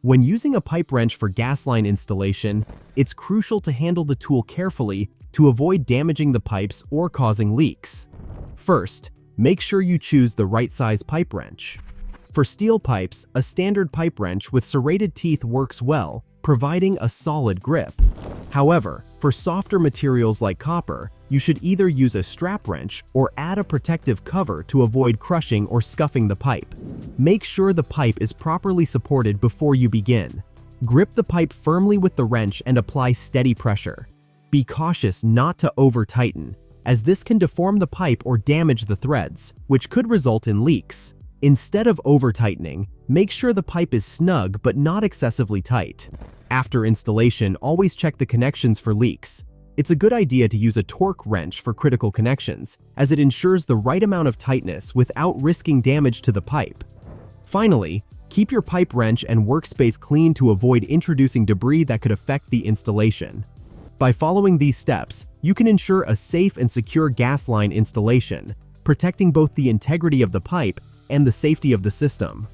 When using a pipe wrench for gas line installation, it's crucial to handle the tool carefully to avoid damaging the pipes or causing leaks. First, make sure you choose the right size pipe wrench. For steel pipes, a standard pipe wrench with serrated teeth works well, providing a solid grip. However, for softer materials like copper, you should either use a strap wrench or add a protective cover to avoid crushing or scuffing the pipe. Make sure the pipe is properly supported before you begin. Grip the pipe firmly with the wrench and apply steady pressure. Be cautious not to over-tighten, as this can deform the pipe or damage the threads, which could result in leaks. Instead of over-tightening, make sure the pipe is snug but not excessively tight. After installation, always check the connections for leaks. It's a good idea to use a torque wrench for critical connections, as it ensures the right amount of tightness without risking damage to the pipe. Finally, keep your pipe wrench and workspace clean to avoid introducing debris that could affect the installation. By following these steps, you can ensure a safe and secure gas line installation, protecting both the integrity of the pipe and the safety of the system.